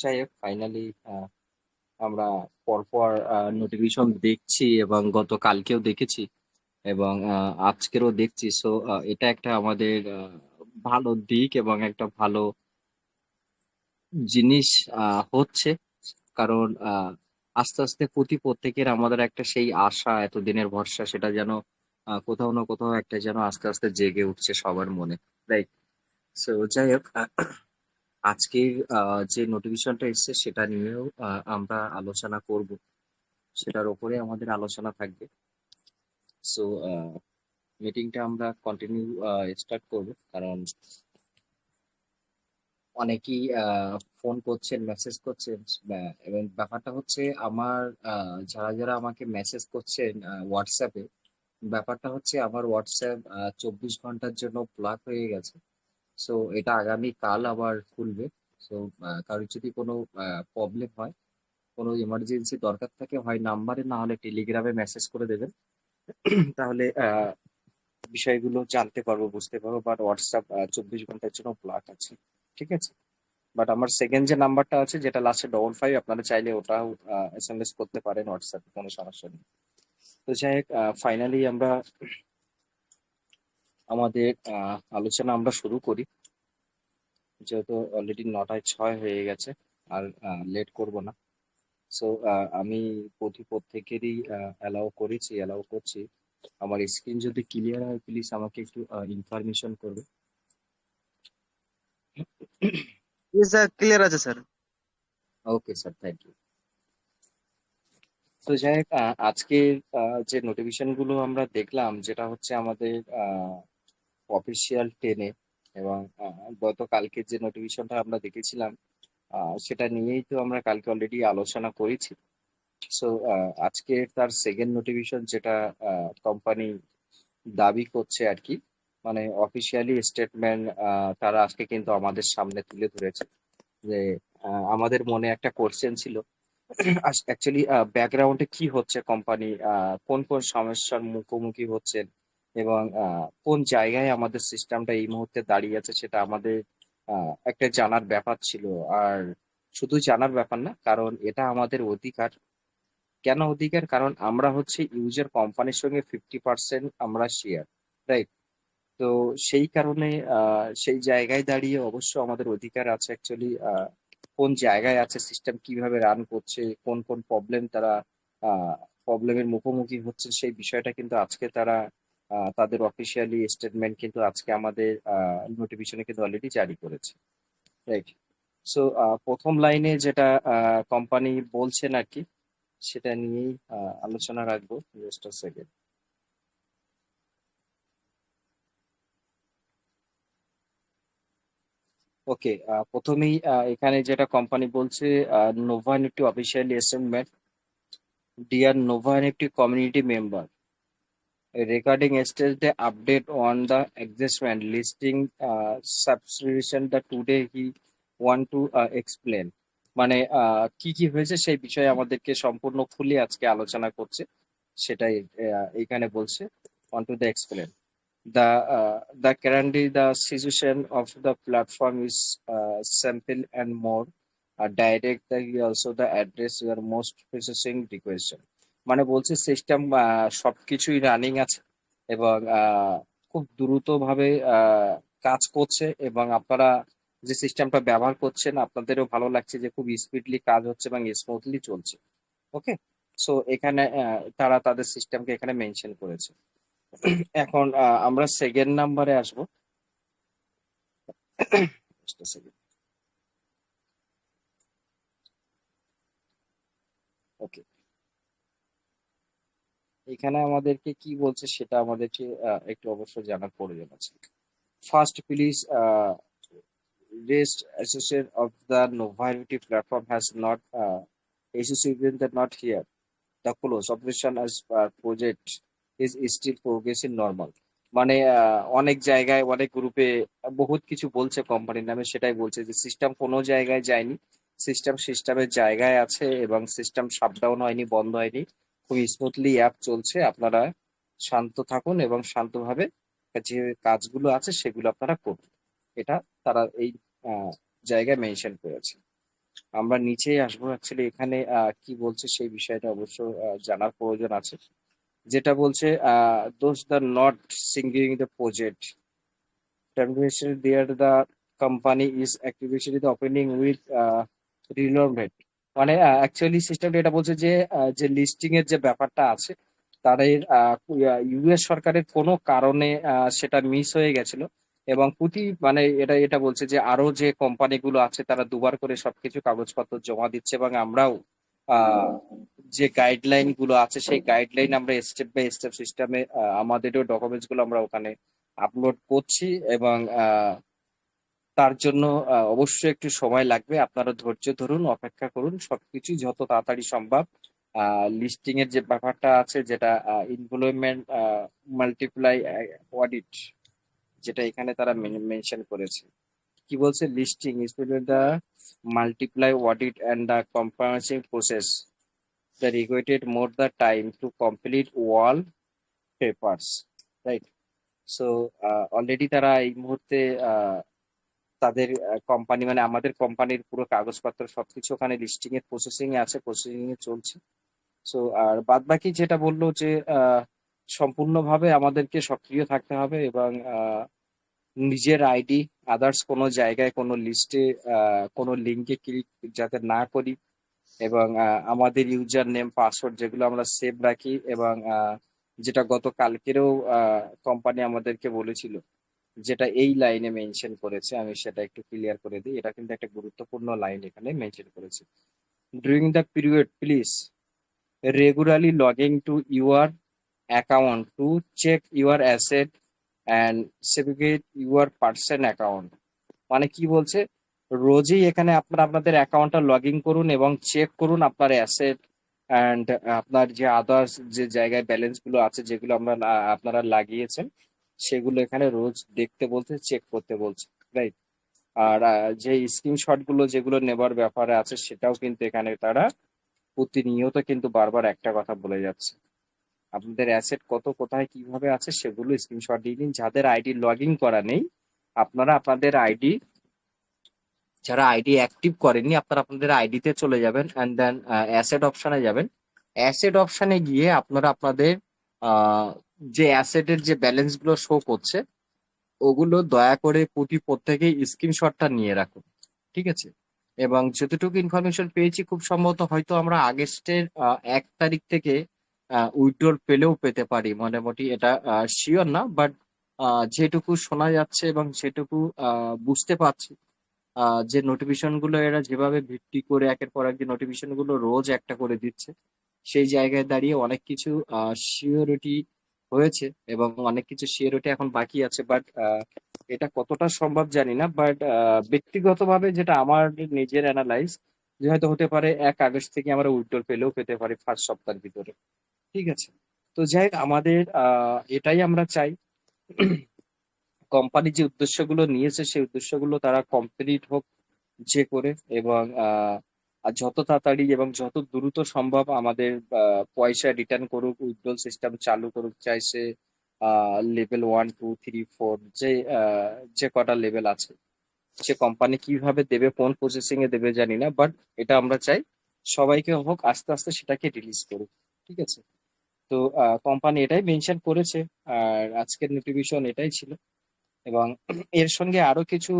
যাই হোক, ফাইনালি আমরা পরপর নোটিফিকেশন দেখছি এবং গতকালকেও দেখেছি এবং আজকেরও দেখছি। সো এটা একটা আমাদের ভালো দিক এবং একটা ভালো জিনিস হচ্ছে। কারণ আস্তে আস্তে প্রত্যেকের আমাদের একটা সেই আশা, এতদিনের ভরসা, সেটা যেন কোথাও না কোথাও একটা যেন আস্তে আস্তে জেগে উঠছে সবার মনে, রাইট? সো যাই হোক, আজকের যে নোটিফিকেশনটা এসেছে সেটা নিয়েও আমরা আলোচনা করব, সেটার উপরে আমাদের আলোচনা থাকবে। সো মিটিংটা আমরা কন্টিনিউ স্টার্ট করব, কারণ অনেকেই ফোন করছেন, মেসেজ করছেন। এবং ব্যাপারটা হচ্ছে আমার যারা যারা আমাকে মেসেজ করছেন হোয়াটসঅ্যাপে, ব্যাপারটা হচ্ছে আমার হোয়াটসঅ্যাপ 24 ঘন্টার জন্য ব্লক হয়ে গেছে। সো এটা আগামী কাল আবার খুলবে। সো কারোর যদি কোনো প্রবলেম হয়, কোনো ইমার্জেন্সি দরকার থাকে, হয় নাম্বারে না হলে টেলিগ্রামে মেসেজ করে দেবেন। তাহলে বিষয়গুলো জানতে পারবো, বুঝতে পারবো। বাট হোয়াটসঅ্যাপ 24 ঘন্টার জন্য ব্লক আছে, ঠিক আছে? বাট আমার সেকেন্ড যে নাম্বারটা আছে, যেটা লাস্টে 55, আপনারা চাইলে ওটাও SMS করতে পারেন হোয়াটসঅ্যাপে, কোনো সমস্যা নেই। তো যাই হোক, ফাইনালি আমরা আমাদের আলোচনা আমরা শুরু করি, যেহেতু অলরেডি 9টায় 6 হয়ে গেছে। আর লেট করব না। সো আমি প্রত্যেকেরই অ্যালাউ করছি। আমার স্ক্রিন যদি ক্লিয়ার হয়, প্লিজ আমাকে একটু ইনফরমেশন করবে। জি স্যার, ক্লিয়ার আছে sir. Okay sir, thank you. তো যাই হোক, আজকের যে নোটিফিকেশন গুলো আমরা দেখলাম, যেটা হচ্ছে আমাদের অফিসিয়াল 10-এ, এবং গতকালকে যে নোটিফিকেশনটা আমরা দেখেছিলাম, সেটা নিয়েই তো আমরা কালকে অলরেডি আলোচনা করেছি। সো আজকে তার সেকেন্ড নোটিফিকেশন, যেটা কোম্পানি দাবি করছে আর কি, মানে অফিসিয়ালি স্টেটমেন্ট তারা আজকে কিন্তু আমাদের সামনে তুলে ধরেছে। যে আমাদের মনে একটা কোশ্চেন ছিল অ্যাকচুয়ালি ব্যাকগ্রাউন্ডে কি হচ্ছে, কোম্পানি কোন কোন সমস্যার মুখোমুখি হচ্ছে, এবং কোন জায়গায় আমাদের সিস্টেমটা এই মুহূর্তে দাঁড়িয়ে আছে, সেটা আমাদের একটা জানার ব্যাপার ছিল। আর শুধু জানার ব্যাপার না, কারণ এটা আমাদের অধিকার। কেন অধিকার? কারণ আমরা হচ্ছে ইউজার, কোম্পানির সঙ্গে 50% আমরা শেয়ার, রাইট? তো সেই কারণে সেই জায়গায় দাঁড়িয়ে অবশ্য আমাদের অধিকার আছে অ্যাকচুয়ালি, কোন জায়গায় আছে সিস্টেম, কিভাবে রান করছে, কোন কোন প্রবলেম তারা প্রবলেমের মুখোমুখি হচ্ছে, সেই বিষয়টা কিন্তু আজকে তারা তাদের অফিসিয়ালি স্টেটমেন্ট কিন্তু আজকে আমাদের নোটিফিকেশনে কিন্তু অলরেডি জারি করেছে, রাইট? সো প্রথম লাইনে যেটা কোম্পানি বলছেন আর কি, সেটা নিয়েই আলোচনা রাখবো। জাস্ট আ সেকেন্ড। ওকে, প্রথমেই এখানে যেটা কোম্পানি বলছে, Nova Nifty officially statement: dear Nova Nifty community member, regarding yesterday update on the adjustment listing subscription that today he want to explain। মানে কি কি হয়েছে সেই বিষয়ে আমাদেরকে সম্পূর্ণ খুলে আজকে আলোচনা করছে, সেটাই এখানে বলছে। want to the explain the currently the situation of the platform is simple and more direct, that you also the address your most processing request। মানে বলছে সিস্টেম সবকিছুই রানিং আছে এবং খুব দ্রুত ভাবে কাজ করছে, এবং আপনারা যে সিস্টেমটা ব্যবহার করছেন আপনাদেরও ভালো লাগছে যে খুব স্পিডলি কাজ হচ্ছে এবং স্মুথলি চলছে। ওকে, সো এখানে তারা তাদের সিস্টেমকে এখানে মেনশন করেছে। এখন আমরা সেকেন্ড নাম্বারে আসবো। Just a second. ওকে, এখানে আমাদেরকে কি বলছে সেটা আমাদেরকে একটু অবশ্যই জানার প্রয়োজন আছে। First, please rest associate of the novelty platform has not associated the not here. The close operation as project is still progressing normal। মানে অনেক জায়গায় অনেক গ্রুপে বহুত কিছু বলছে কোম্পানির নামে, সেটাই বলছে যে সিস্টেম কোনো জায়গায় যায়নি, সিস্টেমের জায়গায় আছে এবং সিস্টেম শাটডাউন হয়নি, বন্ধ হয়নি, খুব স্মুথলি অ্যাপ চলছে। আপনারা শান্ত থাকুন এবং শান্তভাবে যে কাজগুলো আছে সেগুলো আপনারা করুন। এটা তারা এই আহ, জায়গায় মেনশন করেছে। আমরা নিচেই আসবো। অ্যাকচুয়ালি এখানে কি বলছে সেই বিষয়টা অবশ্য জানার প্রয়োজন আছে। যেটা বলছে those the not singing the project termination there the company is actively the opening with reloaded মানে অ্যাকচুয়ালি সিস্টেমটা এটা বলছে যে যে লিস্টিং এর যে ব্যাপারটা আছে তাদের ইউএস সরকারের কোনো কারণে সেটা মিস হয়ে গেছিল এবং প্রতি মানে এটা এটা বলছে যে আরো যে কোম্পানিগুলো আছে তারা দুবার করে সবকিছু কাগজপত্র জমা দিচ্ছে এবং আমরাও আহ, যে গাইডলাইন গুলো আছে সেই গাইডলাইন আমরা স্টেপ বাই স্টেপ সিস্টেমে আমাদেরও ডকুমেন্টস গুলো আমরা ওখানে আপলোড করছি এবং তার জন্য অবশ্যই একটু সময় লাগবে। আপনারা ধৈর্য ধরুন, অপেক্ষা করুন। সবকিছু যত তাড়াতাড়ি সম্ভব লিস্টিং এর যে ব্যাপারটা আছে যেটা ইনভলভমেন্ট মাল্টিপ্লাই অডিট যেটা এখানে তারা মেনশন করেছে। কি বলছে listing is the multiply audit and the conferencing process the required more the time to complete wall papers, right? So already তারা এই মুহূর্তে তাদের কোম্পানি মানে আমাদের কোম্পানির পুরো কাগজপত্র সবকিছু ওখানে লিস্টিং এর প্রসেসিং এ আছে, প্রসেসিং এ চলছে। সো আর বাদ বাকি যেটা বললো যে সম্পূর্ণভাবে আমাদেরকে সক্রিয় থাকতে হবে এবং নিজের আইডি আদার্স কোনো জায়গায় কোনো লিস্টে কোনো লিঙ্কে ক্লিক যাতে না করি এবং আমাদের ইউজার নেম পাসওয়ার্ড যেগুলো আমরা সেভ রাখি এবং যেটা গত কালকেরও কোম্পানি আমাদেরকে বলেছিল যেটা এই লাইনে মেনশন করেছে, আমি সেটা একটু ক্লিয়ার করে দিই। এটা কিন্তু একটা গুরুত্বপূর্ণ লাইন এখানে মেনশন করেছে। During the period please regularly logging to your account to check your asset and safeguard your person account. মানে কি বলছে, রোজই এখানে আপনারা আপনাদের অ্যাকাউন্টটা লগ ইন করুন এবং চেক করুন আপনার অ্যাসেট অ্যান্ড আপনার যে আদার্স যে জায়গায় ব্যালেন্স গুলো আছে যেগুলো আপনারা লাগিয়েছেন সেগুলো এখানে রোজ দেখতে বলছে, চেক করতে বলছে, রাইট? আর যে স্ক্রিনশট গুলো যেগুলো নেবার ব্যাপারে আছে সেটাও কিন্তু এখানে তারা প্রতিনিয়ত কিন্তু বারবার একটা কথা বলে যাচ্ছে, আপনাদের অ্যাসেট কত কোথায় কিভাবে আছে সেগুলো স্ক্রিনশট দিয়ে নিন। যাদের আইডি লগ ইন করা নেই আপনারা আপনাদের আইডি, যারা আইডি অ্যাক্টিভ করেননি আপনারা আপনাদের আইডিতে চলে যাবেন অ্যান্ড দেন অ্যাসেট অপশনে যাবেন। অ্যাসেট অপশনে গিয়ে আপনারা আপনাদের আহ, যে অ্যাসেটের যে ব্যালেন্স গুলো শো করছে ওগুলো দয়া করে প্রত্যেকেই স্ক্রিনশটটা নিয়ে রাখুন, ঠিক আছে? এবং যতটুকু ইনফরমেশন পেয়েছি খুব সম্ভবত হয়তো আমরা আগস্টের 1 তারিখ থেকে উইথড্রল পেলেও পেতে পারি, মোটামুটি এটা শিওর না, বাট যেটুকু শোনা যাচ্ছে এবং যেটুকু বুঝতে পারছি যে নোটিফিকেশন গুলো এরা যেভাবে ভিত্তি করে একের পর এক যে নোটিফিকেশন গুলো রোজ একটা করে দিচ্ছে সেই জায়গায় দাঁড়িয়ে অনেক কিছু শিওরিটি হয়েছে এবং অনেক কিছু শিওরিটি এখন বাকি আছে, বাট এটা কতটা সম্ভব জানি না। বাট ব্যক্তিগতভাবে যেটা আমার নিজের অ্যানালাইজ যে হয়তো হতে পারে 1 আগস্ট থেকে আমরা উইথড্রল পেলেও পেতে পারি ফার্স্ট সপ্তাহের ভিতরে, ঠিক আছে? তো যাই হোক, আমাদের এটাই আমরা চাই কোম্পানি যে উদ্দেশ্যগুলো নিয়েছে সেই উদ্দেশ্যগুলো তারা কমপ্লিট হোক যে করে এবং আর যত তাড়াতাড়ি এবং যত দ্রুত সম্ভব আমাদের পয়সা রিটার্ন করুক, উইথড্রল সিস্টেম চালু করুক, চাই সে লেভেল 1 2 3 4 যে কটা লেভেল আছে সে কোম্পানি কিভাবে দেবে কোন প্রসেসিং এ দেবে জানি না, বাট এটা আমরা চাই সবাইকে হোক আস্তে আস্তে সেটাকে রিলিজ করুক, ঠিক আছে? তো কোম্পানি এটাই মেনশন করেছে আর আজকের নোটিফিকেশন এটাই ছিল এবং এর সঙ্গে আরো কিছু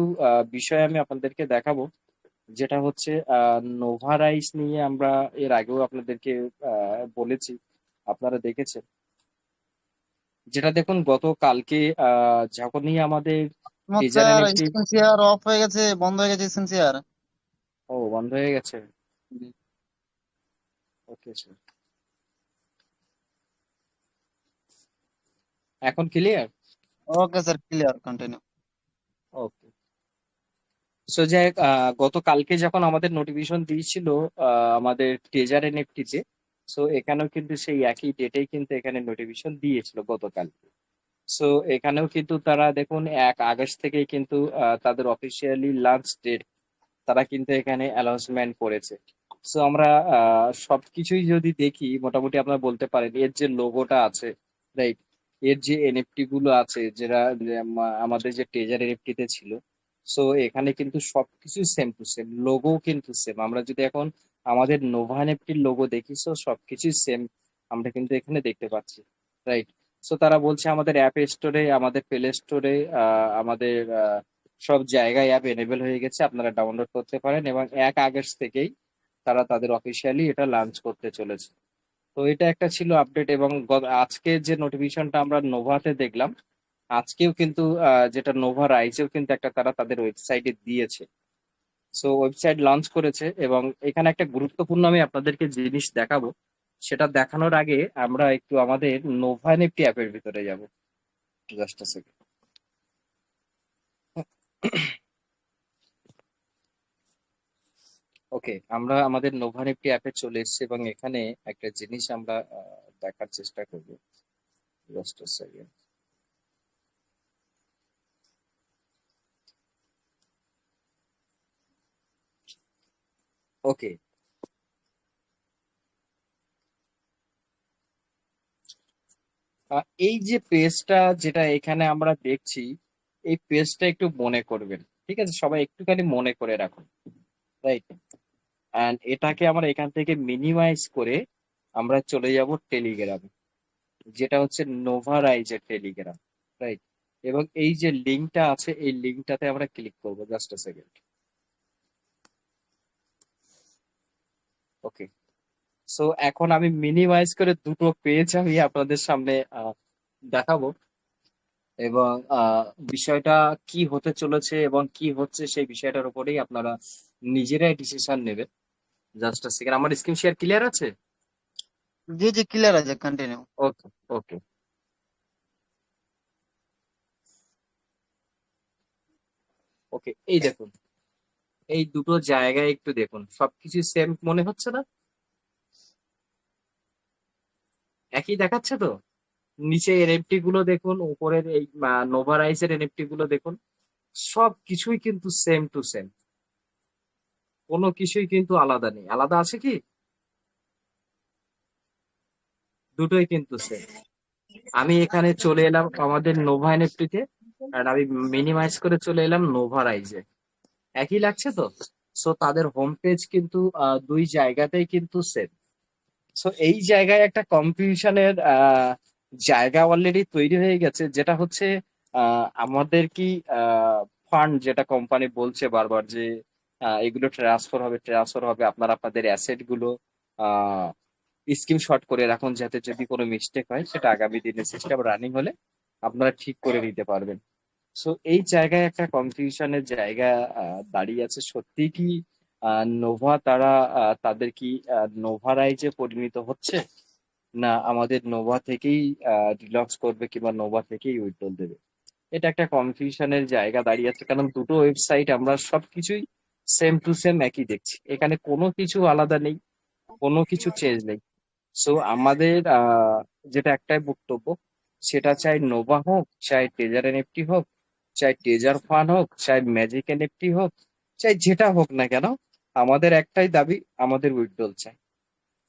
বিষয় আমি আপনাদেরকে দেখাবো, যেটা হচ্ছে নোভা রাইস নিয়ে আমরা এর আগেও আপনাদেরকে বলেছি, আপনারা দেখেছেন। যেটা দেখুন গত কালকে যখনই আমাদের taser sir NFT. Screen share of হয়ে গেছে, বন্ধ হয়ে গেছে স্ক্রিন শেয়ার। ও, বন্ধ হয়ে গেছে। ওকে স্যার, এখন clear? Okay sir, clear, continue. Okay. So যাই হোক, গত কালকে যখন আমাদের নোটিফিকেশন দিয়েছিল আমাদের টেজার এনএফটি তে, সো এখানেও কিন্তু সেই একই ডেটেই কিন্তু এখানে নোটিফিকেশন দিয়েছিল গতকাল। সো এখানেও কিন্তু তারা দেখুন 1 আগস্ট থেকেই কিন্তু তাদের অফিসিয়ালি লাঞ্চ ডেট তারা কিন্তু এখানে অ্যানাউন্সমেন্ট করেছে। সো আমরা সবকিছুই যদি দেখি মোটামুটি আপনারা বলতে পারেন এর যে লোগোটা আছে, রাইট, এর যে এনএফটি গুলো আছে যেটা যে আমাদের যে ট্রেজার এনএফটি তে ছিল সো এখানে কিন্তু সবকিছু সেম টু সেম, লোগো কিন্তু সেম। আমরা যদি এখন আমাদের নোভা এনএফটির লোগো দেখি, সো সবকিছু সেম আমরা কিন্তু এখানে দেখতে পাচ্ছি, রাইট? সো তারা বলছে আমাদের অ্যাপ স্টোরে, আমাদের প্লে স্টোরে, আমাদের সব জায়গায় অ্যাপ এনেবল হয়ে গেছে, আপনারা ডাউনলোড করতে পারেন, এবং 1 আগস্ট থেকেই তারা তাদের অফিসিয়ালি এটা লঞ্চ করতে চলেছে। তো এটা একটা ছিল আপডেট। এবং আজকে যে নোটিফিকেশনটা আমরা নোভাতে দেখলাম, আজকেও কিন্তু যেটা নোভা রাইজেও কিন্তু একটা তারা তাদের ওয়েবসাইটে দিয়েছে। সো ওয়েবসাইট লঞ্চ করেছে, এবং এখানে একটা গুরুত্বপূর্ণ আমি আপনাদেরকে জিনিস দেখাবো। সেটা দেখানোর আগে আমরা একটু আমাদের নোভা এনএফটি অ্যাপের ভিতরে যাব, জাস্ট আ সেকেন্ড। ওকে, আমরা আমাদের নোভা এনএফটি অ্যাপে চলে এসেছি, এবং এখানে একটা জিনিস আমরা দেখার চেষ্টা করব, জাস্ট আ সেকেন্ড। ওকে, এই যে পেজটা যেটা এখানে আমরা দেখছি, এই পেজটা একটু মনে করবেন, ঠিক আছে? সবাই একটুখানি মনে করে রাখুন, রাইট? অ্যান্ড এটাকে আমরা এখান থেকে মিনিমাইজ করে আমরা চলে যাব টেলিগ্রামে, যেটা হচ্ছে নোভা রাইজের টেলিগ্রাম, রাইট? এবং এই যে লিঙ্কটা আছে, এই লিঙ্কটাতে আমরা ক্লিক করব, জাস্ট আ সেকেন্ড। ওকে, সো এখন আমি মিনিমাইজ করে দুটো পেজ আমি আপনাদের সামনে দেখাবো, এবং বিষয়টা কি হতে চলেছে এবং কি হচ্ছে সেই বিষয়টার উপরেই আপনারা নিজেরাই ডিসিশন নেবেন। জাস্ট আ সেকেন্ড, আমার স্ক্রিন শেয়ার ক্লিয়ার আছে? জি জি, ক্লিয়ার আছে, কন্টিনিউ। ওকে, ওকে, ওকে, এই দেখুন, এই দুটো জায়গায় একটু দেখুন, সবকিছু সেম মনে হচ্ছে না? একই দেখাচ্ছে তো? নিচে এনএফটি গুলো দেখুন, উপরের এই নোভারাইজের এনএফটি গুলো দেখুন, সব কিছুই কিন্তু সেম টু সেম, কোনো কিছুই কিন্তু আলাদা নেই। আলাদা আছে কি? দুটোই কিন্তু সেম। আমি এখানে চলে এলাম আমাদের নোভা এনএফটিতে, আর আমি মিনিমাইজ করে চলে এলাম নোভা রাইজে। একই লাগছে তো? সো তাদের হোম পেজ কিন্তু দুই জায়গাতেই কিন্তু সেম। সো এই জায়গায় একটা কনফিউশনের জায়গা অলরেডি তৈরি হয়ে গেছে, যেটা হচ্ছে আমাদের কি ফান্ড, যেটা কোম্পানি বলছে বারবার যে এগুলো ট্রান্সফার হবে, ট্রান্সফার হবে, আপনারা আপনাদের অ্যাসেট গুলো স্ক্রিনশট করে রাখুন, যাতে যদি কোনো মিস্টেক হয় সেটা আগামী দিনে সিস্টেম রানিং হলে আপনারা ঠিক করে নিতে পারবেন। সো এই জায়গায় একটা কনফিউশনের জায়গা দাঁড়িয়ে আছে। সত্যি কি নোভা তারা তাদের কি নোভা রাইজে পরিণত হচ্ছে, না আমাদের নোভা থেকেই ডিলক্স করবে, কিংবা নোভা থেকেই উইথড্রল দেবে? এটা একটা কনফিউশনের জায়গা দাঁড়িয়ে আছে, কারণ দুটো ওয়েবসাইট আমরা সবকিছুই সেম টু সেম একই দেখছি, এখানে কোনো কিছু আলাদা নেই, কোনো কিছু চেঞ্জ নেই। সো আমাদের যেটা একটাই বক্তব্য, সেটা চাই নোভা হোক, চাই টেজার এনএফটি হোক, চাই টেজার ফান হোক, চাই ম্যাজিক এনএফটি হোক, চাই যেটা হোক না কেন, আমাদের একটাই দাবি, আমাদের উইথড্রল চাই,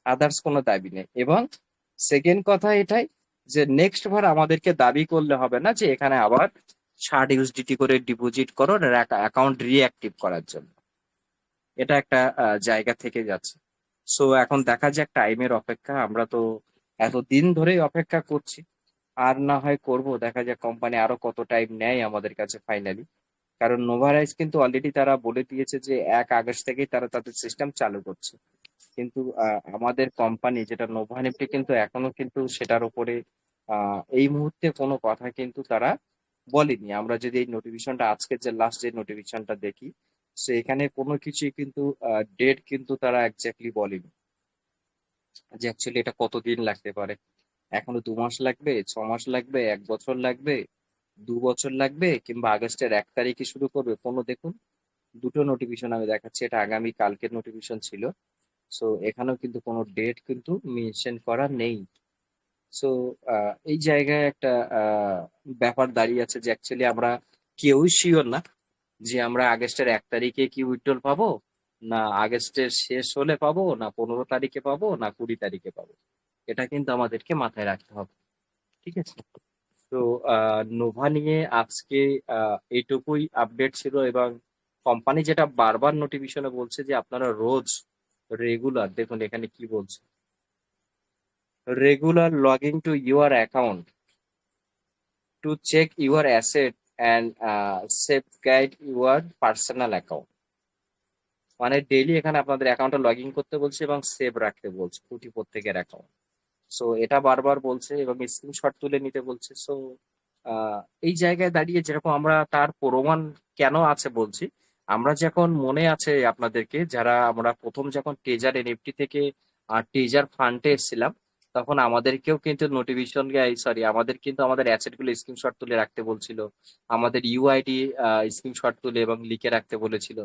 আদার্স কোনো দাবি নেই। এবং সেকেন্ড কথা এটাই, যে নেক্সট বার আমাদেরকে দাবি করলে হবে না যে এখানে আবার 60 ইউএসডিটি করে ডিপোজিট করো অ্যাকাউন্ট রিঅ্যাক্টিভ করার জন্য। এটা একটা জায়গা থেকে যাচ্ছে। সো এখন দেখা যাক, টাইমের অপেক্ষা, আমরা তো এতদিন ধরেই অপেক্ষা করছি, আর না হয় করব, দেখা যাক কোম্পানি আরো কত টাইম নেয় আমাদের কাছে ফাইনালি। কারণ নোভারাইজ কিন্তু অলরেডি তারা বলে দিয়েছে যে 1 আগস্ট থেকেই তারা তাদের সিস্টেম চালু করছে, কিন্তু আমাদের কোম্পানি যেটা নোভা নিফটি কিন্তু এখনো কিন্তু সেটার উপরে এই মুহূর্তে কোনো কথা কিন্তু তারা বলেনি। আমরা যদি এই নোটিফিকেশনটা, আজকে যে লাস্ট যে নোটিফিকেশনটা দেখি, সো এখানে কোনো কিছুই কিন্তু ডেট কিন্তু তারা একজাক্টলি বলেনি যে অ্যাকচুয়ালি এটা কতদিন লাগতে পারে। এখনো 2 মাস লাগবে, 6 মাস লাগবে, 1 বছর লাগবে, 2 বছর লাগবে, কিংবা আগস্টের 1 তারিখে শুরু করবে, কোনো দেখুন দুটো নোটিফিকেশন আমি দেখাচ্ছি, এটা আগামী কালকের নোটিফিকেশন ছিল। সো এখানেও কিন্তু কোনো ডেট কিন্তু মেনশন করা নেই। সো এই জায়গায় একটা ব্যাপার দাঁড়িয়ে আছে, যে অ্যাকচুয়ালি আমরা কেউই শিওর না যে আমরা আগস্টের 1 তারিখে কি উইথড্রল পাবো, না আগস্টের শেষ হলে পাবো, না 15 তারিখে পাবো, না 20 তারিখে পাবো। এটা কিন্তু আমাদেরকে মাথায় রাখতে হবে, ঠিক আছে? তো নোভা নিয়ে আজকে এইটুকুই আপডেট ছিল। এবং কোম্পানি যেটা বারবার নোটিফিকেশনে বলছে যে আপনারা রোজ রেগুলার, দেখুন এখানে কি বলছে, regular login to your account to check your asset and safeguard your personal account. মানে ডেইলি এখানে আপনাদের অ্যাকাউন্টে লগ ইন করতে বলছে এবং সেভ রাখতে বলছে প্রতি প্রত্যেকের অ্যাকাউন্ট। সো এটা বারবার বলছে এবং স্ক্রিনশট তুলে নিতে বলছে। সো এই জায়গায় দাঁড়িয়ে যেরকম আমরা তার প্রমাণ কেন আছে বলছি, আমরা যখন মনে আছে আপনাদেরকে, যারা আমরা প্রথম যখন টেজার এনএফটি থেকে টেজার ফান্ডে এসেছিলাম, তখন আমাদেরকেও কিন্তু নোটিফিকেশন, সরি, আমাদের কিন্তু আমাদের অ্যাসেট গুলো স্ক্রিনশট তুলে রাখতে বলছিল, আমাদের ইউআইডি স্ক্রিনশট তুলে এবং লিখে রাখতে বলেছিল,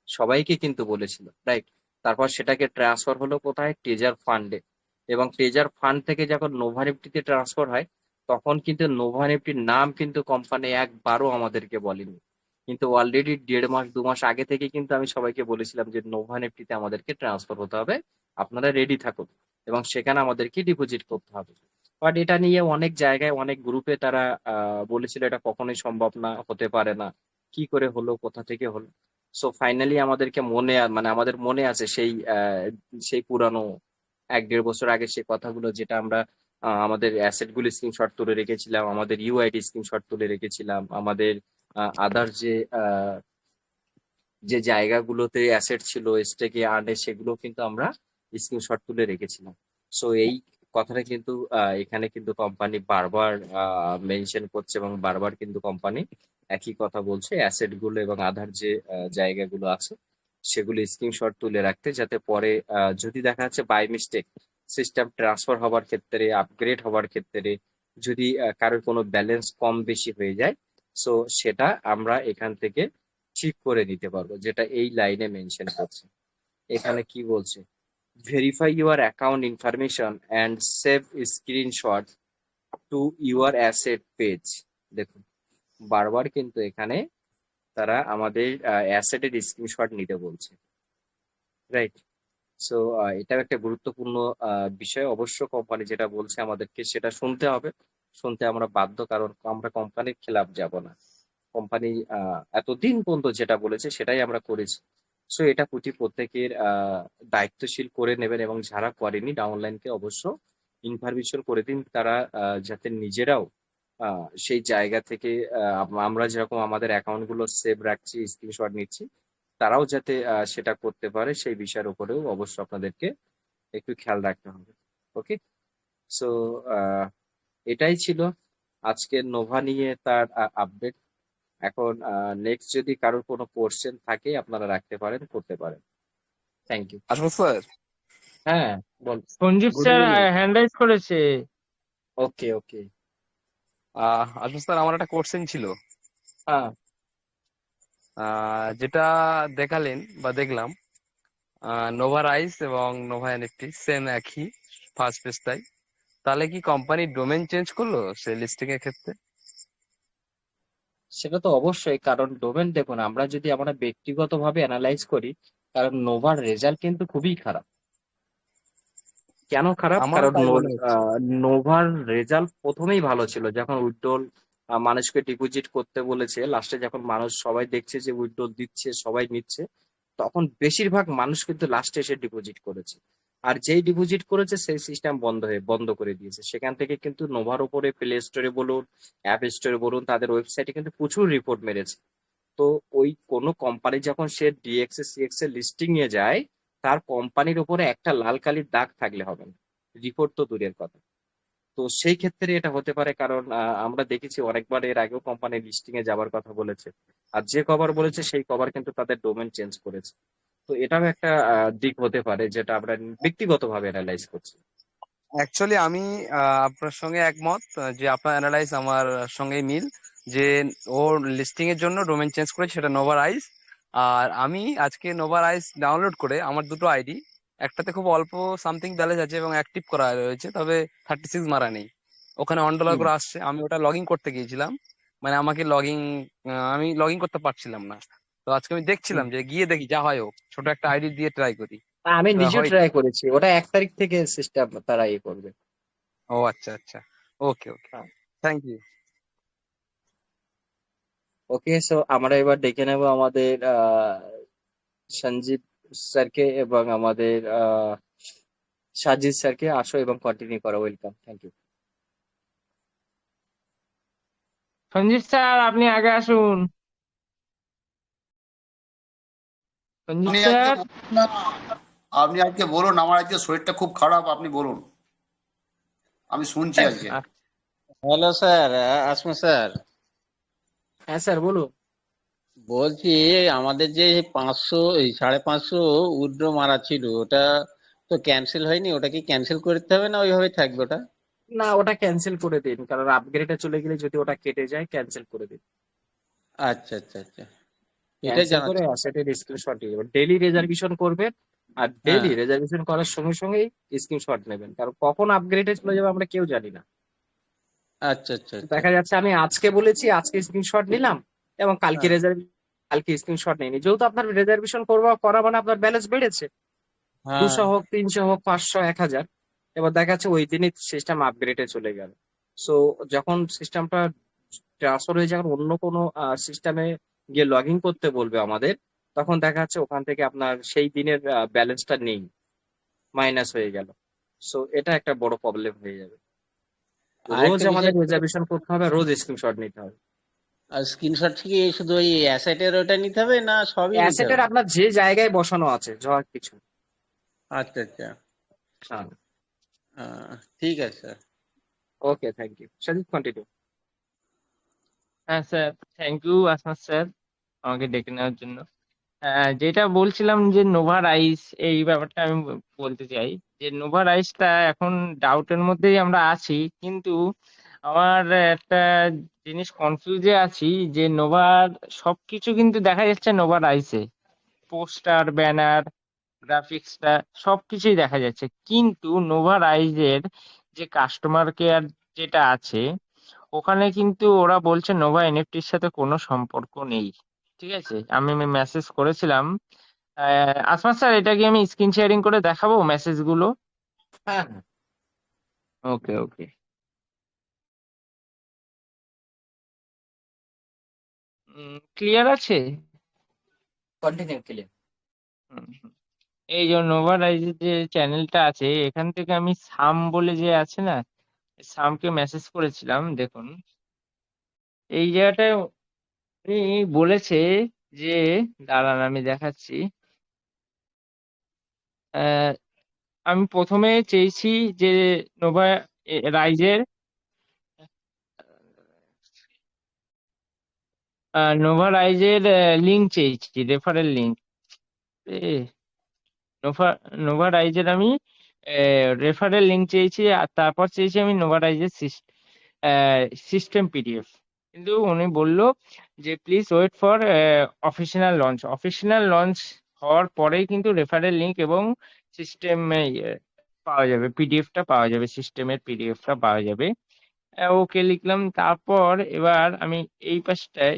সবাইকে কিন্তু বলেছিল, রাইট? তারপর সেটাকে ট্রান্সফার হলো কোথায়, টেজার ফান্ডে। এবং টেজার ফান্ড থেকে যখন নোভা নিফটিতে ট্রান্সফার হয়, তখন কিন্তু নোভা নিফটির নাম কিন্তু কোম্পানি একবারও আমাদেরকে বলেনি। কিন্তু অলরেডি 1.5 মাস 2 মাস আগে থেকে কিন্তু আমি সবাইকে বলেছিলাম যে নোভা নিফটিতে আমাদেরকে ট্রান্সফার হতে হবে, আপনারা রেডি থাকুন এবং সেখানে আমাদেরকে ডিপোজিট করতে হবে। বাট এটা নিয়ে অনেক জায়গায় অনেক গ্রুপে তারা বলেছিল এটা কখনোই সম্ভব না, হতে পারে না, কি করে হলো, কোথা থেকে হলো। সো ফাইনালি আমাদেরকে মানে আমাদের মনে আছে সেই সেই পুরানো 1-1.5 বছর আগে সেই কথাগুলো, যেটা আমরা আমাদের অ্যাসেট গুলো স্ক্রিনশট তুলে রেখেছিলাম, আমাদের ইউআইডি স্ক্রিনশট তুলে রেখেছিলাম, আমাদের আদার যে জায়গাগুলোতে অ্যাসেট ছিল স্টেকে আর্নে, সেগুলো কিন্তু আমরা স্ক্রিনশট তুলে রেখেছিলাম। সো এই কথাটা কিন্তু এখানে কিন্তু কোম্পানি বারবার মেনশন করছে এবং বারবার কিন্তু কোম্পানি একই কথা বলছে, অ্যাসেট গুলো এবং আধার যে জায়গাগুলো আছে সেগুলো স্ক্রিনশট তুলে রাখতে, যাতে পরে যদি দেখা যাচ্ছে বাই মিস্টেক সিস্টেম ট্রান্সফার হওয়ার ক্ষেত্রে, আপগ্রেড হওয়ার ক্ষেত্রে যদি কারোর কোনো ব্যালেন্স কম বেশি হয়ে যায়, সো সেটা আমরা এখান থেকে ঠিক করে নিতে পারবো, যেটা এই লাইনে মেনশন করছে। এখানে কি বলছে, verify your account information and save screenshot to your asset page. দেখুন বারবার কিন্তু এখানে তারা আমাদের অ্যাসেটের স্ক্রিনশট নিতে বলছে, রাইট? সো এটাও একটা গুরুত্বপূর্ণ বিষয়। অবশ্য কোম্পানি যেটা বলছে আমাদেরকে সেটা শুনতে হবে, শুনতে আমরা বাধ্য, কারণ আমরা কোম্পানির খেলাফ যাব না। কোম্পানি এতদিন পর্যন্ত যেটা বলেছে সেটাই আমরা করেছি। সো এটা প্রত্যেকের দায়িত্বশীল করে নেবেন এবং যারা করেনি ডাউনলাইনকে অবশ্য ইনফরমেশন করে দিন, তারা যাতে নিজেরাও সেই জায়গা থেকে আমরা যেরকম আমাদের অ্যাকাউন্ট গুলো সেভ রাখছি, স্ক্রিনশট নিচ্ছি, তারাও যাতে সেটা করতে পারে সেই বিষয়ের উপরেও অবশ্য আপনাদেরকে একটু খেয়াল রাখতে হবে। ওকে। সো এটাই ছিল আজকে নোভা নিয়ে তার আপডেট। এখন নেক্সট যদি কারোর কোনো কোশ্চেন থাকে আপনারা রাখতে পারেন, করতে পারেন। Thank you. আশরাফ স্যার, হ্যাঁ, বল। Sanjeev good sir evening. Hand raise করেছে। ওকে ওকে। আশরাফ স্যার, আমার একটা কোশ্চেন ছিল। হ্যাঁ, যেটা দেখালেন বা দেখলাম, নোভা রাইস এবং নোভা এনএফটি সেম একই, ফার্স্ট পেজটাই। তাহলে কি কোম্পানি ডোমেন চেঞ্জ করলো সে লিস্টিং এর ক্ষেত্রে? সেটা তো অবশ্যই, কারণ ডোমেন দেখুন আমরা যদি আমরা ব্যক্তিগতভাবে অ্যানালাইজ করি, কারণ নোভার রেজাল্ট কিন্তু খুবই খারাপ। কেন খারাপ? আমারও কারণ তাই মনে হচ্ছে। নোভার রেজাল্ট প্রথমেই ভালো ছিল, যখন উইথড্রল মানুষকে ডিপোজিট করতে বলেছে, লাস্টে যখন মানুষ সবাই দেখছে যে উইথড্রল দিচ্ছে, সবাই নিচ্ছে, তখন বেশিরভাগ মানুষ কিন্তু লাস্টে এসে ডিপোজিট করেছে। আর যেই ডিপোজিট করেছে সেই সিস্টেম বন্ধ করে দিয়েছে। সেখান থেকে কিন্তু নোভার উপরে প্লে স্টোরে বলুন, অ্যাপ স্টোরে বলুন, তাদের ওয়েবসাইটে কিন্তু প্রচুর রিপোর্ট মেরেছে। তো ওই কোনো কোম্পানি যখন সে ডিএক্স এ সিএক্স এ লিস্টিং এ যায়, তার কোম্পানির উপরে একটা লাল কালির দাগ থাকলে হবে না, রিপোর্ট তো দূরের কথা। তো সেই ক্ষেত্রে এটা হতে পারে, কারণ আমরা দেখেছি অনেকবার এর আগেও কোম্পানি লিস্টিং এ যাবার কথা বলেছে, আর যে কভার বলেছে সেই কভার কিন্তু তাদের ডোমেন চেঞ্জ করেছে। তো এটাও একটা দিক হতে পারে, যেটা আমরা ব্যক্তিগতভাবে অ্যানালাইজ করছি। অ্যাকচুয়ালি আমি আপনার সঙ্গে একমত, যে আপনার অ্যানালাইজ আমার সঙ্গে মিল, যে ওর লিস্টিং এর জন্য ডোমেন চেঞ্জ করেছে, সেটা নোভা রাইস। আর আমি আজকে নোভা রাইস ডাউনলোড করে আমার দুটো আইডি, একটাতে খুব অল্প সামথিং ব্যালেন্স আছে এবং অ্যাক্টিভ করা রয়েছে, তবে 36 মারা নেই। ওখানে $1 হুম করে আসছে। আমি ওটা লগ ইন করতে গিয়েছিলাম, মানে আমাকে আমি লগ ইন করতে পারছিলাম না। তো আজকে আমি হুম। দেখছিলাম যে গিয়ে দেখি যা হয় হোক, ছোট একটা আইডি দিয়ে ট্রাই করি। আমি নিজেও হয়। ট্রাই করেছি, ওটা 1 তারিখ থেকে সিস্টেম তারা করবে। ও আচ্ছা আচ্ছা, ওকে ওকে, থ্যাংক ইউ। ওকে, সো আমরা এবার ডেকে নেব আমাদের সঞ্জীব স্যারকে এবং আমাদের সাজিদ স্যারকে। আসো এবং কন্টিনিউ করো। Welcome, thank you. Sanjit sir, আপনি আগে আসুন। সঞ্জিত আপনি আজকে স্যার। বলুন না, আপনি আজকে বলুন, আমার আজকে শরীরটা খুব খারাপ, আপনি বলুন, আমি শুনছি আজকে। আ- হ্যালো স্যার, আসমা স্যার, হ্যাঁ স্যার, বলুন। বলছি আমাদের যে 500 এই 550 উইথড্র মারা ছিল, ওটা তো ক্যান্সেল হয়নি, ওটা কি ক্যান্সেল করতে হবে না ওইভাবে থাকবে ওটা? না, ওটা ক্যান্সেল করে দিন, কারণ আপগ্রেডে চলে গেলে যদি ওটা কেটে যায়, ক্যান্সেল করে দিন। আচ্ছা আচ্ছা আচ্ছা, এটাই ক্যান্সেল করে জানাচ্ছি। অ্যাসেটের স্ক্রিনশট নিয়ে যাবেন। ডেইলি রেজার্ভেশন করবেন, আর হ্যাঁ, ডেইলি রেজার্ভেশন করার সঙ্গে সঙ্গেই স্ক্রিনশট নেবেন, কারণ কখন আপগ্রেডে চলে যাবে আমরা কেউ জানি না। আচ্ছা আচ্ছা আচ্ছা। দেখা যাচ্ছে আমি আজকে বলেছি, আজকে স্ক্রিনশট নিলাম এবং কালকে হ্যাঁ কালকে স্ক্রিনশট নেয়নি, যেহেতু আপনার রেজার্ভেশন করা মানে আপনার ব্যালেন্স বেড়েছে, হ্যাঁ, 200 হোক, 300 হোক, 500, 1000। এবার দেখা যাচ্ছে ওই দিনই সিস্টেম আপগ্রেডে চলে গেল। সো যখন সিস্টেমটা ট্রান্সফার হয়ে যাওয়ার অন্য কোনো সিস্টেমে গিয়ে লগ ইন করতে বলবে আমাদের, তখন দেখা যাচ্ছে ওখান থেকে আপনার সেই দিনের ব্যালেন্সটা নেই, মাইনাস হয়ে গেল। সো এটা একটা বড় প্রবলেম হয়ে যাবে। রোজ আরেকটা আমাদের বিষয়, রিজার্ভেশন করতে হবে, রোজ স্ক্রিনশট নিতে হবে। স্ক্রিনশট কি শুধু ওই অ্যাসেটের ওটা নিতে হবে না সবই নিতে অ্যাসেটের হবে? আপনার যে জায়গায় বসানো আছে যা কিছু। আচ্ছা আচ্ছা, হ্যাঁ। ঠিক আছে sir. Okay, thank you. Sanjit, continue. হ্যাঁ sir, thank you Asmat sir আমাকে ডেকে নেওয়ার জন্য। যেটা বলছিলাম যে নোভা রাইস, এই ব্যাপারটা আমি বলতে চাই যে নোভা রাইসটা এখন ডাউটের মধ্যেই আমরা আছি, কিন্তু আমার একটা জিনিস কনফিউজে আছি যে নোভার সবকিছু কিন্তু দেখা যাচ্ছে নোভা রাইসে, পোস্টার, ব্যানার, গ্রাফিক্সটা সবকিছুই দেখা যাচ্ছে, কিন্তু নোভা রাইজের যে কাস্টমার কেয়ার যেটা আছে, ওখানে কিন্তু ওরা বলছে নোভা এনএফটির সাথে কোনো সম্পর্ক নেই। ঠিক আছে, আমি মেসেজ করেছিলাম। আসমাত স্যার, এটা কি আমি স্ক্রিন শেয়ারিং করে দেখাবো মেসেজ গুলো? হ্যাঁ, হ্যাঁ, ওকে ওকে। ক্লিয়ার আছে? Continue, clear. হুম, হুম। এই যে নোভা রাইজের যে চ্যানেলটা আছে, এখান থেকে আমি সাম বলে যে আছে না, সামকে মেসেজ করেছিলাম। দেখুন এই জায়গাটায় উনি বলেছে যে, দাঁড়ান আমি দেখাচ্ছি। আহ, আমি প্রথমে চেয়েছি যে নোভা রাইজের নোভা রাইজের লিঙ্ক চেয়েছি, রেফারেল লিঙ্ক। নোভা নোভা রাইজের আমি রেফারেল লিঙ্ক চেয়েছি, আর তারপর চেয়েছি আমি নোভা রাইজের সিস্টেম পিডিএফ। কিন্তু উনি বলল যে please wait for official launch. Official launch হওয়ার পরেই কিন্তু রেফারেল লিঙ্ক এবং সিস্টেম পাওয়া যাবে, পিডিএফটা পাওয়া যাবে, সিস্টেমের পিডিএফটা পাওয়া যাবে। ওকে লিখলাম। তারপর এবার আমি এই পাশটায়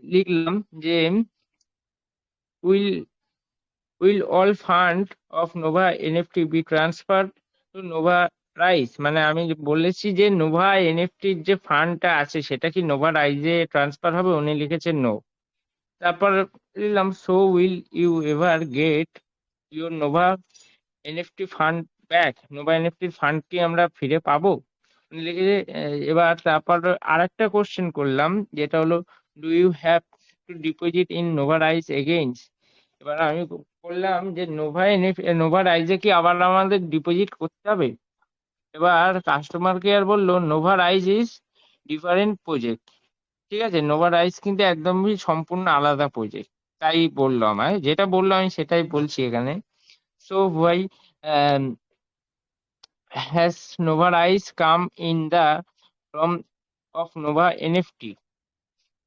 লিখলাম যে will will all fund of Nova NFT B transfer to Nova rice. মানে আমি বলেছি যে নোভা এনএফটির যে ফান্ডটা আছে সেটা কি নোভা রাইজে ট্রান্সফার হবে? উনি লিখেছেন নো। তারপর লিখলাম so will you ever get your Nova NFT fund back. Nova এনএফটির ফান্ড কি আমরা ফিরে পাবো? উনি লিখেছে এবার তারপর আরেকটা কোশ্চেন করলাম, যেটা হলো do you have to deposit in Nova Rise against. এবার আমি বললাম যে নোভা রাইজে কি আবার আমাদের ডিপোজিট করতে হবে? এবার কাস্টমার কেয়ার বললো Nova rise is different project. ঠিক আছে, নোভা রাইজ কিন্তু একদমই সম্পূর্ণ আলাদা প্রজেক্ট। তাই বললো আমায়, যেটা বললো আমি সেটাই বলছি এখানে। সো ভাই, has Nova Rise come in the form of Nova NFT.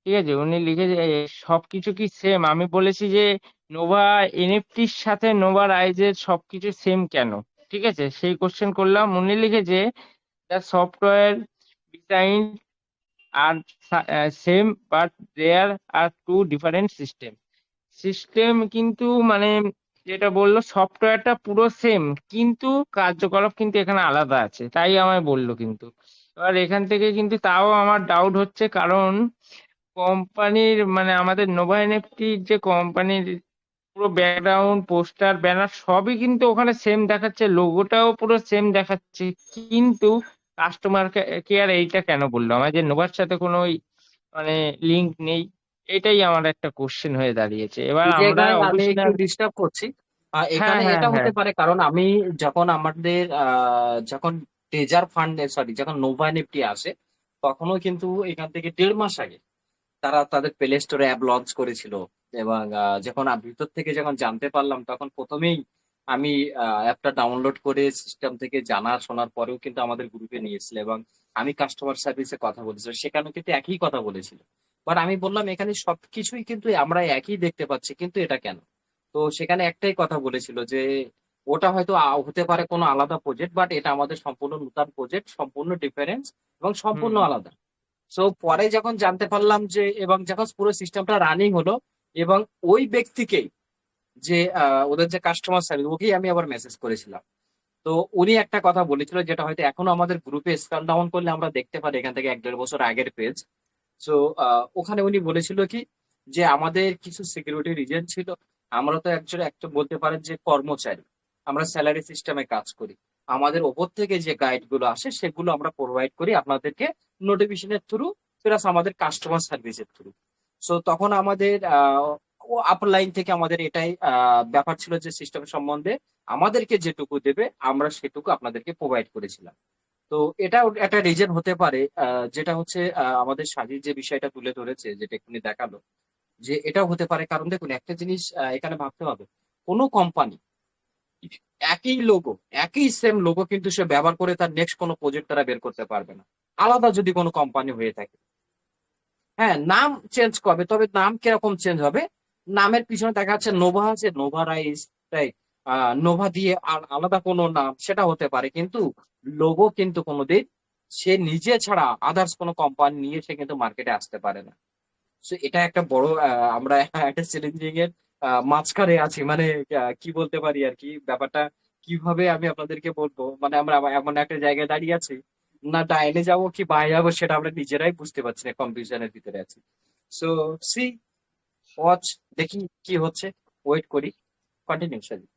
ঠিক আছে, উনি লিখেছে সবকিছু কি সেম? আমি বলেছি যে নোভা এনএফটির সাথে নোভা রাইজের সবকিছু সেম কেন? ঠিক আছে, সেই কোশ্চেন করলাম। উনি লিখেছে the software design are same but there are two different system. System কিন্তু মানে যেটা বললো, সফটওয়্যারটা পুরো সেম, কিন্তু কার্যকলাপ কিন্তু এখানে আলাদা আছে, তাই আমায় বললো। কিন্তু এবার এখান থেকে কিন্তু তাও আমার ডাউট হচ্ছে, কারণ কোম্পানির মানে আমাদের নোভা এনএফটির যে কোম্পানির পুরো ব্যাকগ্রাউন্ড পোস্টার ব্যানার সবই কিন্তু ওখানে সেম দেখাচ্ছে, লোগোটাও পুরো সেম দেখাচ্ছে, কিন্তু কাস্টমার কেয়ার এইটা কেন বললো আমার যে নোভার সাথে কোনো মানে লিঙ্ক নেই? এটাই আমার একটা কোশ্চেন হয়ে দাঁড়িয়েছে। এবার এই আমরা জায়গায় আমি একটু অফিসিয়াল। ডিস্টার্ব করছি। হ্যাঁ, এখানে হ্যাঁ, এটা হ্যাঁ। হতে পারে কারণ আমি যখন আমাদের যখন ট্রেজার ফান্ড যখন নোভা এনএফটি আসে, তখনও কিন্তু এখান থেকে 1.5 মাস আগে তারা তাদের প্লে স্টোরে অ্যাপ লঞ্চ করেছিল। এবং যখন ভিতর থেকে যখন জানতে পারলাম, তখন প্রথমেই আমি অ্যাপটা ডাউনলোড করে সিস্টেম থেকে জানা শোনার পরেও কিন্তু আমাদের গ্রুপে নিয়েছিল, এবং আমি কাস্টমার সার্ভিসে কথা বলেছিলাম, সেখানেও কিন্তু একই কথা বলেছিল। বাট আমি বললাম এখানে সবকিছুই কিন্তু আমরা একই দেখতে পাচ্ছি, কিন্তু এটা কেন? তো সেখানে একটাই কথা বলেছিল যে ওটা হয়তো হতে পারে কোনো আলাদা প্রজেক্ট, বাট এটা আমাদের সম্পূর্ণ নতুন প্রজেক্ট, সম্পূর্ণ ডিফারেন্স এবং সম্পূর্ণ হুম। আলাদা। সো পরে যখন জানতে পারলাম যে, এবং যখন পুরো সিস্টেমটা রানিং হলো, এবং ওই ব্যক্তিকেই যে ওদের যে কাস্টমার সার্ভিস, ওকেই আমি আবার মেসেজ করেছিলাম। তো উনি একটা কথা বলেছিল, যেটা হয়তো এখনো আমাদের গ্রুপে স্ক্রল ডাউন করলে আমরা দেখতে পারি, এখান থেকে 1-1.5 বছর আগের পেজ। সো ওখানে উনি বলেছিল কি, যে আমাদের কিছু সিকিউরিটি রিজন ছিল। আমরা তো একটা বলতে পারেন যে কর্মচারী, আমরা স্যালারি সিস্টেমে কাজ করি। আমাদের ওপর থেকে যে গাইড গুলো আসে সেগুলো আমরা প্রোভাইড করি আপনাদেরকে নোটিফিকেশনের থ্রু, প্লাস আমাদের কাস্টমার সার্ভিসের থ্রু। সো তখন আমাদের আপলাইন থেকে আমাদের এটাই ব্যাপার ছিল যে সিস্টেম সম্বন্ধে আমাদেরকে যেটুকু দেবে আমরা সেটুকু আপনাদেরকে প্রোভাইড করেছিলাম। তো এটাও একটা রিজন হতে পারে, যেটা হচ্ছে আমাদের সাজিদ যে বিষয়টা তুলে ধরেছে, যেটা এক্ষুনি দেখালো, যে এটাও হতে পারে। কারণ দেখুন, একটা জিনিস এখানে ভাবতে হবে, কোনো কোম্পানি একই লোগো, একই সেম লোগো কিন্তু সে ব্যবহার করে তার নেক্সট কোনো প্রজেক্ট তারা বের করতে পারবে না, আলাদা যদি কোনো কোম্পানি হয়ে থাকে। হ্যাঁ, নাম চেঞ্জ করবে, তবে নাম কিরকম চেঞ্জ হবে? নামের পিছনে দেখা যাচ্ছে নোভা আছে, নোভা রাইস, তাই নোভা দিয়ে আলাদা কোনো নাম সেটা হতে পারে, কিন্তু লোগো কিন্তু কোনোদিন সে নিজে ছাড়া আদার্স কোনো কোম্পানি নিয়ে সে কিন্তু মার্কেটে আসতে পারে না। So, এটা একটা বড় আমরা একটা চ্যালেঞ্জিং এর মাঝখানে আছি, মানে কি বলতে পারি আর কি ব্যাপারটা, কিভাবে আমি আপনাদেরকে বলবো, মানে আমরা আবার এমন একটা জায়গায় দাঁড়িয়ে আছি, না ডাইনে যাবো কি বাঁয়ে যাবো সেটা আমরা নিজেরাই বুঝতে পারছি না, কনফিউশনের ভিতরে আছি। সো সি ওয়াচ, দেখি কি হচ্ছে, ওয়েট করি। কন্টিনিউ সাজি।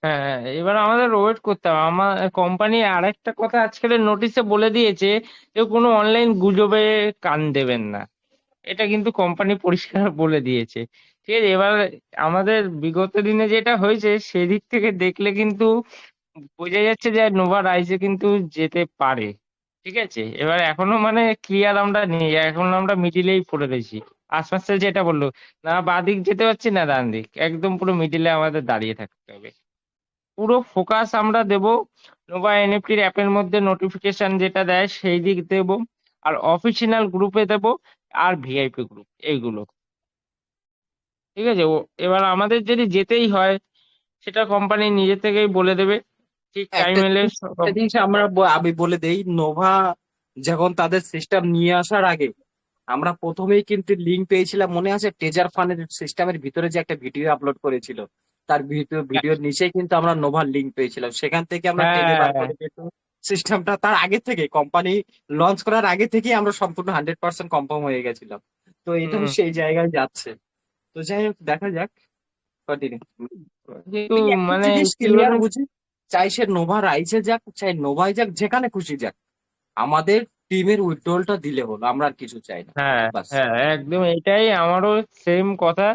হ্যাঁ, হ্যাঁ, এবার আমাদের ওয়েট করতে হবে। আমার কোম্পানি আরেকটা কথা আজকের নোটিশে বলে দিয়েছে যে কোনো অনলাইন গুজবে কান দেবেন না। এটা কিন্তু কোম্পানি পরিষ্কার বলে দিয়েছে। ঠিক আছে, এবার আমাদের বিগত দিনে যেটা হয়েছে সেদিক থেকে দেখলে কিন্তু বোঝা যাচ্ছে যে নোভা রাইজে কিন্তু যেতে পারে। ঠিক আছে, এবার এখনো মানে ক্লিয়ার আমরা নেই, এখন আমরা মিডিলেই পড়ে রয়েছি। আশপাশে যেটা বললো, না বাদিক যেতে পারছি না ডান দিক, একদম পুরো মিডিলে আমাদের দাঁড়িয়ে থাকতে হবে। পুরো ফোকাস আমরা দেব নোভা এনএফটির অ্যাপের মধ্যে, নোটিফিকেশন যেটা দেয় সেই দিক দেব, আর অফিসিয়াল গ্রুপে দেব, আর ভিআইপি গ্রুপ এইগুলো। ঠিক আছে, এবার আমাদের যদি যেতেই হয় সেটা কোম্পানি নিজে থেকেই বলে দেবে ঠিক টাইম একটা এলে জিনিস একটা জিনিস আমি বলে দেই, নোভা যখন তাদের সিস্টেম নিয়ে আসার আগে আমরা প্রথমেই কিন্তু লিঙ্ক পেয়েছিলাম, মনে আছে টেজার ফানের সিস্টেমের ভিতরে যে একটা ভিডিও আপলোড করেছিল, তার ভিডিওর নিচেই কিন্তু আমরা নোভার লিঙ্ক পেয়েছিলাম, সেখান থেকে আমরা টেনে বার হ্যাঁ। করে কিন্তু সিস্টেমটা তার আগে থেকে, কোম্পানি লঞ্চ করার আগে থেকেই আমরা সম্পূর্ণ 100% কনফার্ম হয়ে গেছিলাম। তো এটাও হুম। সেই জায়গায় যাচ্ছে। তো যাই হোক, দেখা যাক, কন্টিনিউ। কিন্তু এই একটা মানে জিনিস কি ক্লিয়ার বলুন। বুঝি, চাই সে নোভা রাইসে যাক, চাই নোভায় যাক, যেখানে খুশি যাক, আমাদের টিমের উইথড্রলটা দিলে হলো, আমরা আর কিছু চাই না। হ্যাঁ, বাস। হ্যাঁ, একদম এটাই আমারও সেম কথা,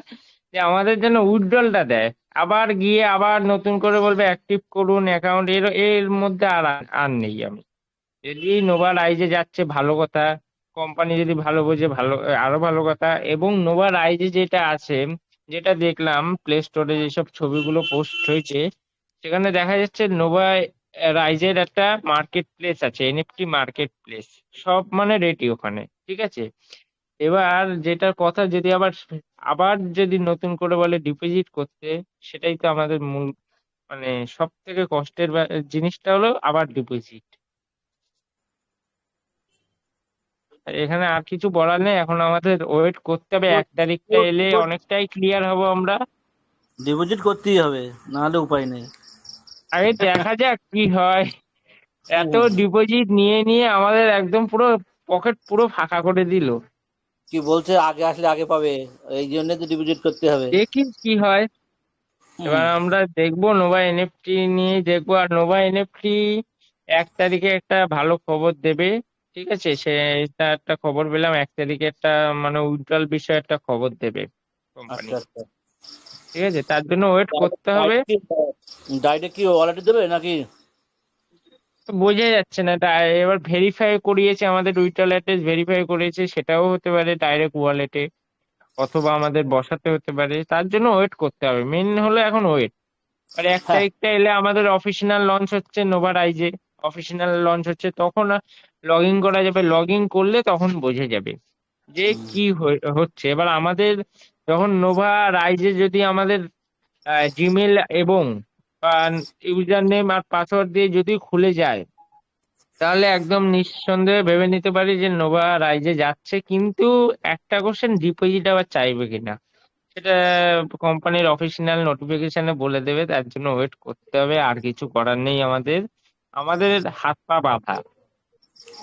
যে আমাদের যেন উইথড্রলটা দেয়, আবার গিয়ে আবার নতুন করে বলবে অ্যাক্টিভ করুন অ্যাকাউন্ট, এর এর মধ্যে আর আর নেই আমি। যদি নোভা রাইজে যাচ্ছে ভালো কথা, কোম্পানি যদি ভালো বোঝে ভালো, আরো ভালো কথা। এবং নোভা রাইজে যেটা আছে, যেটা দেখলাম প্লে স্টোরে যেসব ছবিগুলো পোস্ট হয়েছে, সেখানে দেখা যাচ্ছে নোভা রাইজের একটা মার্কেট প্লেস আছে, এনএফটি মার্কেট প্লেস, সব মানে রেডি ওখানে। ঠিক আছে, এবার যেটার কথা, যদি আবার আবার যদি নতুন করে বলে ডিপোজিট করতে, সেটাই তো আমাদের মূল মানে সব থেকে কষ্টের জিনিসটা হলো আবার ডিপোজিট। এখানে আর কিছু বলার নেই, এখন আমাদের ওয়েট করতে হবে, 1 তারিখটা এলে অনেকটাই ক্লিয়ার হব আমরা। ডিপোজিট করতেই হবে, নাহলে উপায় নেই। আগে দেখা যাক কি হয়। এত হুম। ডিপোজিট নিয়ে নিয়ে আমাদের একদম পুরো পকেট পুরো ফাঁকা করে দিল। কি বলছে আগে আসলে আগে পাবে, এই জন্য তো ডিপোজিট করতে হবে। দেখি কি হয়। হুম। এবার আমরা দেখবো নোভা এনএফটি নিয়ে দেখবো, আর নোভা এনএফটি 1 তারিখে একটা ভালো খবর দেবে। ঠিক আছে, সেটা একটা খবর পেলাম 1 তারিখে একটা মানে উইথড্রল বিষয়ে একটা খবর দেবে কোম্পানি। আচ্ছা আচ্ছা। ঠিক আছে, তার জন্য ওয়েট করতে হবে। ডাইরেক্ট কি ওয়ালেটে দেবে নাকি? তো বোঝা যাচ্ছে না, এবার ভেরিফাই করিয়েছে আমাদের উইথড্রল অ্যাড্রেস ভেরিফাই করেছে, সেটাও হতে পারে ডাইরেক্ট ওয়ালেটে, অথবা আমাদের বসাতে হতে পারে। তার জন্য ওয়েট করতে হবে, মেন হলো এখন ওয়েট। আর এক হ্যাঁ। তারিখটা এলে আমাদের অফিসিয়াল লঞ্চ হচ্ছে নোভা রাইজে, অফিসিয়াল লঞ্চ হচ্ছে, তখন লগ ইন করা যাবে। লগ ইন করলে তখন বোঝা যাবে যে কি হচ্ছে। এবার আমাদের যখন নোভা রাইজে যদি আমাদের জিমেল এবং ইউজার নেম আর পাসওয়ার্ড দিয়ে যদি খুলে যায়, তাহলে একদম নিঃসন্দেহে ভেবে নিতে পারি যে নোভা রাইজে যাচ্ছে। কিন্তু একটা কোশ্চেন, ডিপোজিট আবার চাইবে কিনা সেটা কোম্পানির অফিসিয়াল নোটিফিকেশনে বলে দেবে, তার জন্য ওয়েট করতে হবে। আর কিছু করার নেই আমাদের, আমাদের হাত পা বাঁধা।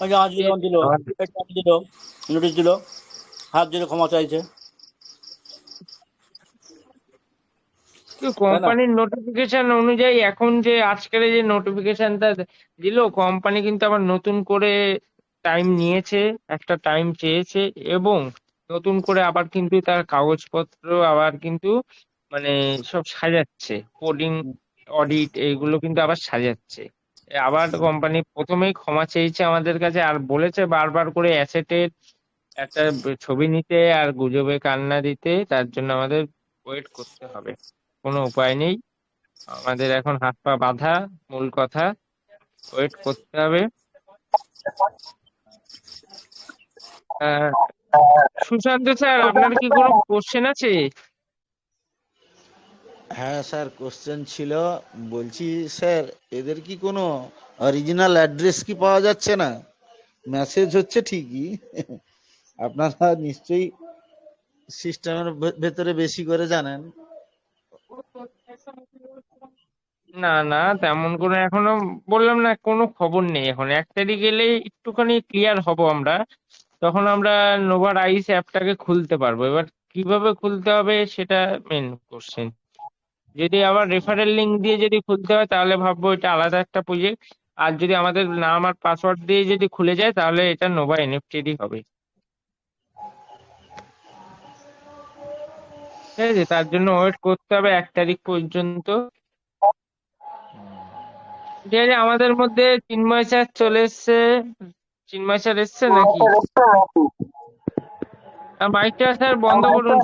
ওই যে আজ এ- যেমন দিল, আমাদের দিল নোটিশ দিল, হাত জোরে ক্ষমা চাইছে, তাই না? কোম্পানির নোটিফিকেশন অনুযায়ী এখন যে আজকের যে নোটিফিকেশনটা দিল, কোম্পানি কিন্তু আবার নতুন করে টাইম নিয়েছে, একটা টাইম চেয়েছে, এবং নতুন করে আবার কিন্তু তার কাগজপত্র আবার কিন্তু মানে সব সাজাচ্ছে, কোডিং অডিট এইগুলো কিন্তু আবার সাজাচ্ছে। আবার কোম্পানি প্রথমেই ক্ষমা চেয়েছে আমাদের কাছে, আর বলেছে বারবার করে অ্যাসেটের একটা ছবি নিতে আর গুজবে কান্না দিতে। তার জন্য আমাদের ওয়েট করতে হবে, কোনো উপায় নেই। আমাদের এখন হাত পা বাঁধা, মূল কথা ওয়েট করতে হবে। আহ, সুশান্ত স্যার, আপনার কি কোনো কোশ্চেন আছে? হ্যাঁ স্যার, কোশ্চেন ছিল। বলছি স্যার, এদের কি কোনো অরিজিনাল অ্যাড্রেস কি পাওয়া যাচ্ছে না? মেসেজ হচ্ছে ঠিকই, আপনারা নিশ্চয়ই সিস্টেমের ভেতরে বেশি করে জানেন। না না, তেমন কোনো এখনো বললাম না, কোনো খবর নেই এখন। 1 তারিখ এলেই একটুখানি ক্লিয়ার হব আমরা, তখন আমরা নোভা রাইস অ্যাপটাকে খুলতে পারবো। এবার কিভাবে খুলতে হবে সেটা মেন কোশ্চেন। যদি আবার রেফারেল লিংক দিয়ে যদি খুলতে হয় তাহলে ভাববো এটা আলাদা একটা প্রজেক্ট। আর যদি আমাদের নাম আর পাসওয়ার্ড দিয়ে যদি খুলে যায় তাহলে এটা নোভা এনএফটিডি হবে। ঠিক আছে, তার জন্য ওয়েট করতে হবে 1 তারিখ পর্যন্ত। ঠিক আছে, আমাদের মধ্যে চিন্ময় স্যার চলে এসছে। চিন্ময় স্যার এসছে নাকি? মাইকটা স্যার বন্ধ করুন।